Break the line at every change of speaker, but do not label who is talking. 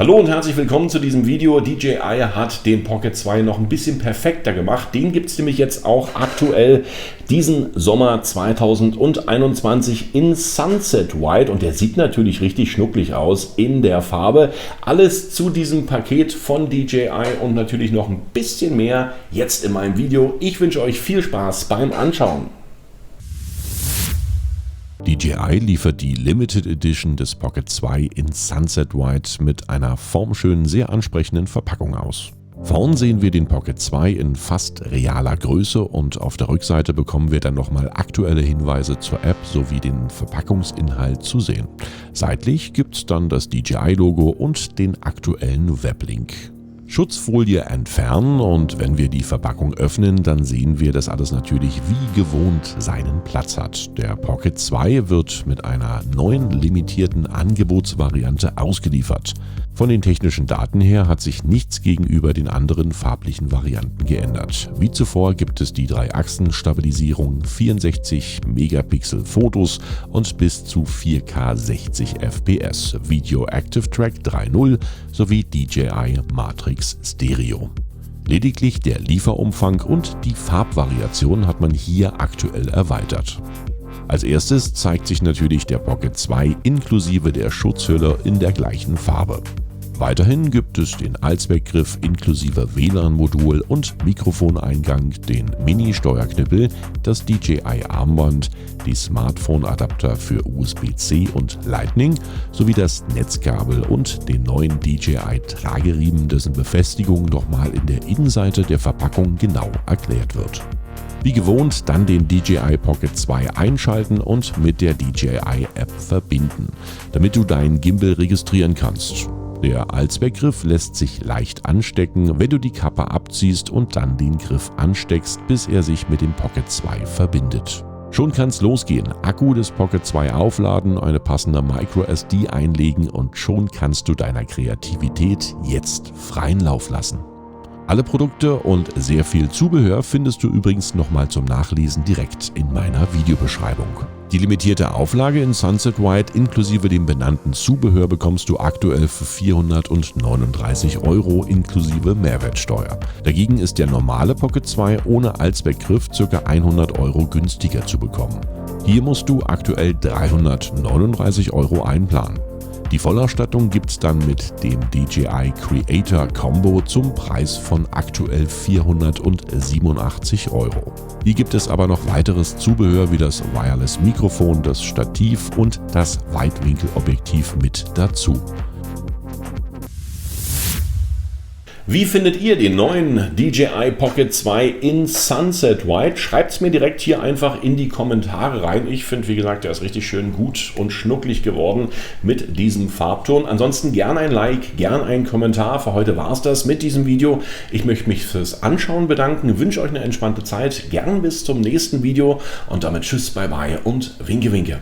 Hallo und herzlich willkommen zu diesem Video. DJI hat den Pocket 2 noch ein bisschen perfekter gemacht. Den gibt es nämlich jetzt auch aktuell diesen Sommer 2021 in Sunset White und der sieht natürlich richtig schnucklig aus in der Farbe. Alles zu diesem Paket von DJI und natürlich noch ein bisschen mehr jetzt in meinem Video. Ich wünsche euch viel Spaß beim Anschauen.
DJI liefert die Limited Edition des Pocket 2 in Sunset White mit einer formschönen, sehr ansprechenden Verpackung aus. Vorn sehen wir den Pocket 2 in fast realer Größe und auf der Rückseite bekommen wir dann nochmal aktuelle Hinweise zur App sowie den Verpackungsinhalt zu sehen. Seitlich gibt es dann das DJI-Logo und den aktuellen Weblink. Schutzfolie entfernen und wenn wir die Verpackung öffnen, dann sehen wir, dass alles natürlich wie gewohnt seinen Platz hat. Der Pocket 2 wird mit einer neuen limitierten Angebotsvariante ausgeliefert. Von den technischen Daten her hat sich nichts gegenüber den anderen farblichen Varianten geändert. Wie zuvor gibt es die 3-Achsen-Stabilisierung, 64 Megapixel Fotos und bis zu 4K 60 FPS, Video Active Track 3.0 sowie DJI Matrix Stereo. Lediglich der Lieferumfang und die Farbvariation hat man hier aktuell erweitert. Als erstes zeigt sich natürlich der Pocket 2 inklusive der Schutzhülle in der gleichen Farbe. Weiterhin gibt es den Allzweckgriff inklusive WLAN-Modul und Mikrofoneingang, den Mini-Steuerknüppel, das DJI-Armband, die Smartphone-Adapter für USB-C und Lightning sowie das Netzkabel und den neuen DJI-Trageriemen, dessen Befestigung nochmal in der Innenseite der Verpackung genau erklärt wird. Wie gewohnt dann den DJI Pocket 2 einschalten und mit der DJI-App verbinden, damit du deinen Gimbal registrieren kannst. Der Allzweckgriff lässt sich leicht anstecken, wenn du die Kappe abziehst und dann den Griff ansteckst, bis er sich mit dem Pocket 2 verbindet. Schon kann's losgehen. Akku des Pocket 2 aufladen, eine passende MicroSD einlegen und schon kannst du deiner Kreativität jetzt freien Lauf lassen. Alle Produkte und sehr viel Zubehör findest du übrigens nochmal zum Nachlesen direkt in meiner Videobeschreibung. Die limitierte Auflage in Sunset White inklusive dem benannten Zubehör bekommst du aktuell für 439 € inklusive Mehrwertsteuer. Dagegen ist der normale Pocket 2 ohne Allzweckgriff ca. 100 € günstiger zu bekommen. Hier musst du aktuell 339 € einplanen. Die Vollausstattung gibt's dann mit dem DJI Creator Combo zum Preis von aktuell 487 €. Hier gibt es aber noch weiteres Zubehör wie das Wireless-Mikrofon, das Stativ und das Weitwinkelobjektiv mit dazu.
Wie findet ihr den neuen DJI Pocket 2 in Sunset White? Schreibt es mir direkt hier einfach in die Kommentare rein. Ich finde, wie gesagt, der ist richtig schön gut und schnucklig geworden mit diesem Farbton. Ansonsten gern ein Like, gern ein Kommentar. Für heute war es das mit diesem Video. Ich möchte mich fürs Anschauen bedanken, wünsche euch eine entspannte Zeit. Gern bis zum nächsten Video und damit tschüss, bye bye und winke winke.